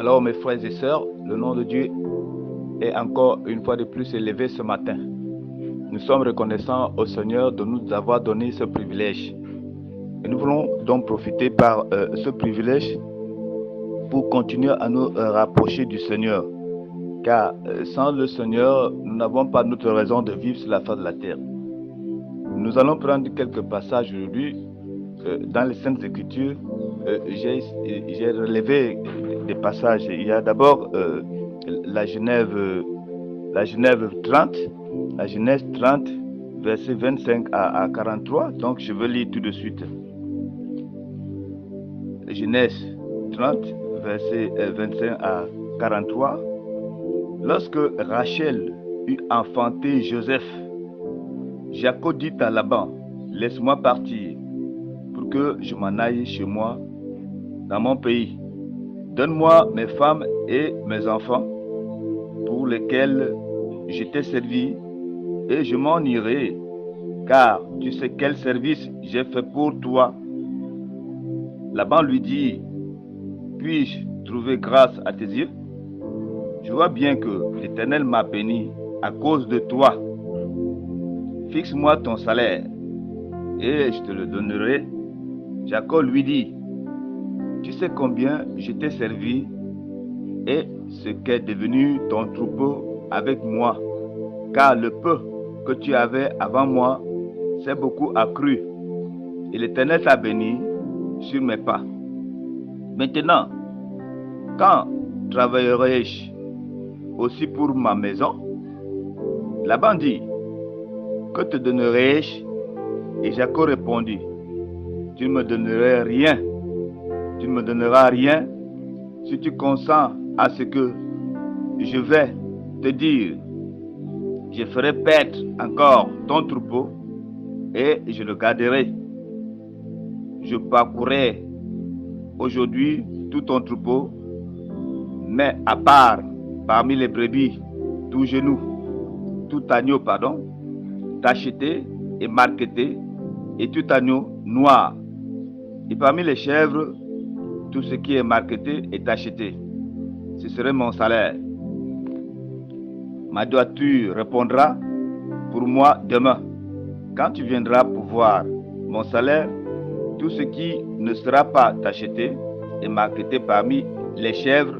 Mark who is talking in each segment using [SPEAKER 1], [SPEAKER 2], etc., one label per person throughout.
[SPEAKER 1] Alors mes frères et sœurs, le nom de Dieu est encore une fois de plus élevé ce matin. Nous sommes reconnaissants au Seigneur de nous avoir donné ce privilège. Et nous voulons donc profiter par ce privilège pour continuer à nous rapprocher du Seigneur. Car sans le Seigneur, nous n'avons pas notre raison de vivre sur la face de la terre. Nous allons prendre quelques passages aujourd'hui dans les Saintes Écritures. J'ai relevé des passages. Il y a d'abord la Genèse 30, la Genèse 30, versets 25 à 43. Donc je veux lire tout de suite. Genèse 30, versets 25 à 43. Lorsque Rachel eut enfanté Joseph, Jacob dit à Laban, laisse-moi partir pour que je m'en aille chez moi dans mon pays. Donne-moi mes femmes et mes enfants pour lesquels je t'ai servi et je m'en irai, car tu sais quel service j'ai fait pour toi. Laban lui dit, puis-je trouver grâce à tes yeux? Je vois bien que l'Éternel m'a béni à cause de toi. Fixe-moi ton salaire et je te le donnerai. Jacob lui dit, tu sais combien je t'ai servi et ce qu'est devenu ton troupeau avec moi, car le peu que tu avais avant moi s'est beaucoup accru, et l'Éternel t'a béni sur mes pas. Maintenant, quand travaillerai-je aussi pour ma maison? Laban dit, que te donnerai-je? Et Jacob répondit, tu ne me donneras rien. Tu ne me donneras rien si tu consens à ce que je vais te dire. Je ferai paître encore ton troupeau et je le garderai. Je parcourrai aujourd'hui tout ton troupeau, mais à part parmi les brebis, tout agneau, tacheté et marqueté, et tout agneau noir. Et parmi les chèvres, tout ce qui est marqueté est acheté. Ce serait mon salaire. Ma droiture répondra pour moi demain. Quand tu viendras pour voir mon salaire, tout ce qui ne sera pas acheté et marqueté parmi les chèvres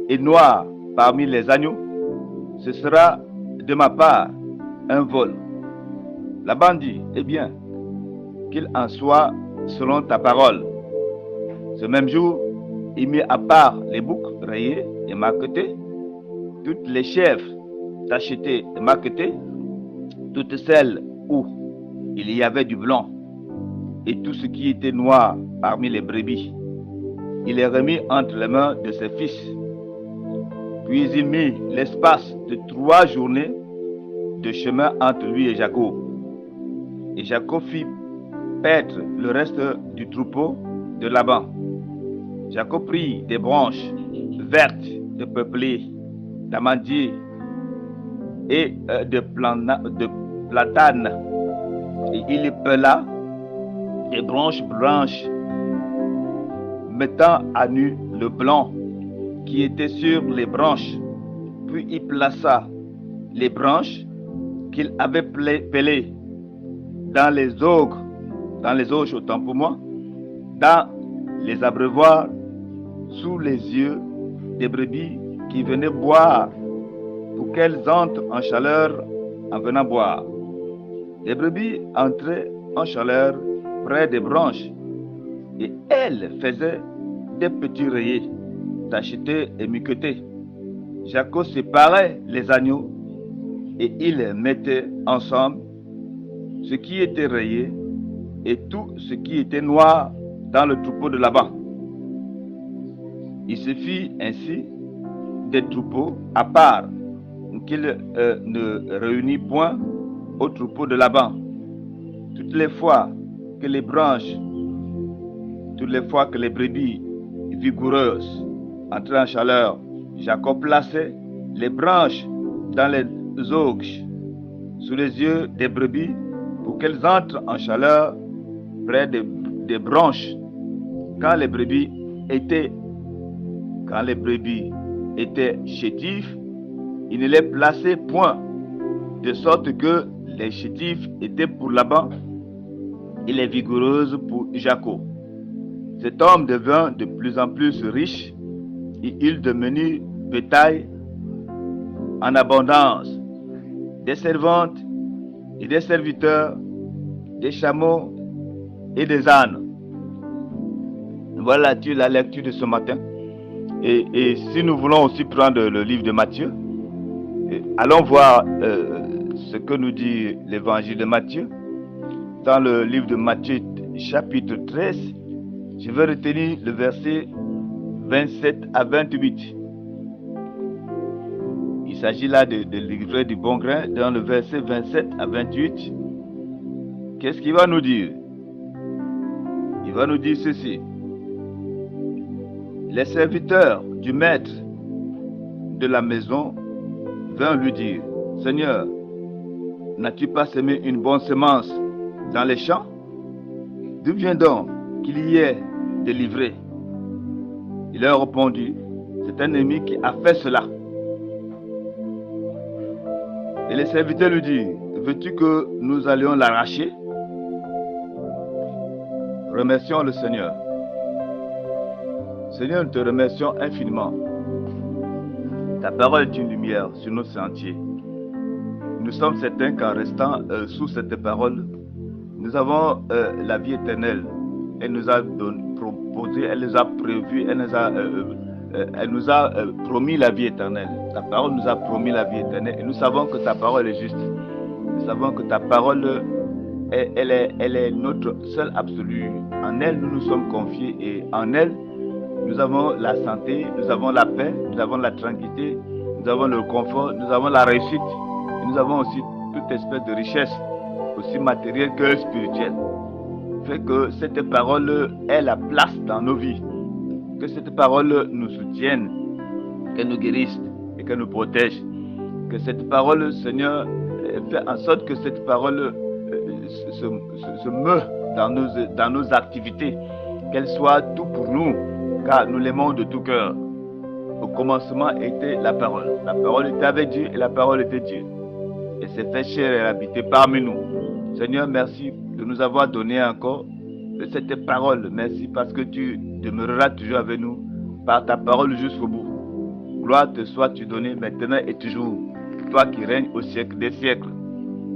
[SPEAKER 1] et noir parmi les agneaux, ce sera de ma part un vol. Laban dit, eh bien, qu'il en soit selon ta parole. Ce même jour, il mit à part les boucs rayés et marquetés, toutes les chèvres tachetées et marquetées, toutes celles où il y avait du blanc, et tout ce qui était noir parmi les brebis. Il les remit entre les mains de ses fils. Puis il mit l'espace de 3 journées de chemin entre lui et Jacob. Et Jacob fit paître le reste du troupeau de Laban. Jacob prit des branches vertes de peuplier, d'amandier et de platane, et il y pela des branches blanches, mettant à nu le blanc qui était sur les branches. Puis il plaça les branches qu'il avait pelées dans les auges, autant pour moi, dans les abreuvoirs, sous les yeux des brebis qui venaient boire, pour qu'elles entrent en chaleur en venant boire. Les brebis entraient en chaleur près des branches, et elles faisaient des petits rayés, tachetés et miquetés. Jacob séparait les agneaux, et il mettait ensemble ce qui était rayé et tout ce qui était noir dans le troupeau de Laban. Il se fit ainsi des troupeaux à part, qu'il ne réunit point au troupeau de Laban. Toutes les fois que les brebis vigoureuses entraient en chaleur, Jacob plaçait les branches dans les auges sous les yeux des brebis pour qu'elles entrent en chaleur près des branches. Quand les brebis étaient quand les brebis étaient chétifs, il ne les plaçait point, de sorte que les chétifs étaient pour Laban et les vigoureuses pour Jacob. Cet homme devint de plus en plus riche et il devenut bétail en abondance, des servantes et des serviteurs, des chameaux et des ânes. Voilà la lecture de ce matin. Et si nous voulons aussi prendre le livre de Matthieu, allons voir ce que nous dit l'évangile de Matthieu. Dans le livre de Matthieu, chapitre 13, je vais retenir le verset 27 à 28. Il s'agit là de livrer du bon grain. Dans le verset 27 à 28, qu'est-ce qu'il va nous dire? Il va nous dire ceci. Les serviteurs du maître de la maison vinrent lui dire, « Seigneur, n'as-tu pas semé une bonne semence dans les champs? D'où vient donc qu'il y ait des livrées? » Il leur répondit, « C'est un ennemi qui a fait cela. » Et les serviteurs lui disent, « Veux-tu que nous allions l'arracher? » Remercions le Seigneur. Seigneur, nous te remercions infiniment. Ta parole est une lumière sur nos sentiers. Nous sommes certains qu'en restant sous cette parole, nous avons la vie éternelle. Elle nous a proposé, elle nous a prévu, elle nous a promis la vie éternelle. Ta parole nous a promis la vie éternelle et nous savons que ta parole est juste. Nous savons que ta parole, elle est notre seule absolue. En elle, nous nous sommes confiés et en elle, nous avons la santé, nous avons la paix, nous avons la tranquillité, nous avons le confort, nous avons la réussite. Et nous avons aussi toute espèce de richesse, aussi matérielle que spirituelle. Fait que cette parole ait la place dans nos vies. Que cette parole nous soutienne, qu'elle nous guérisse et qu'elle nous protège. Que cette parole, Seigneur, fait en sorte que cette parole se meut dans nos activités. Qu'elle soit tout pour nous, car nous l'aimons de tout cœur. Au commencement était la parole. La parole était avec Dieu et la parole était Dieu. Et s'est fait chair et habité parmi nous. Seigneur, merci de nous avoir donné encore cette parole. Merci parce que tu demeureras toujours avec nous par ta parole jusqu'au bout. Gloire te soit-tu donnée maintenant et toujours. Toi qui règnes au siècle des siècles.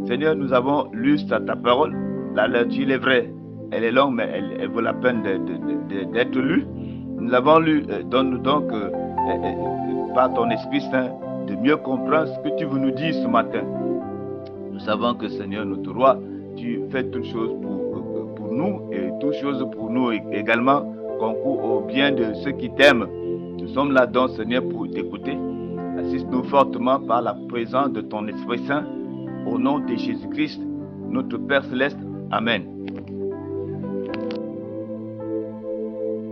[SPEAKER 1] Seigneur, nous avons lu ta parole. La lecture est vraie. Elle est longue, mais elle vaut la peine d'être lue. Nous l'avons lu. Donne-nous donc, par ton Esprit Saint, de mieux comprendre ce que tu veux nous dire ce matin. Nous savons que, Seigneur, notre roi, tu fais toutes choses pour nous et toutes choses pour nous également concourent au bien de ceux qui t'aiment. Nous sommes là donc, Seigneur, pour t'écouter. Assiste-nous fortement par la présence de ton Esprit Saint. Au nom de Jésus-Christ, notre Père Céleste. Amen.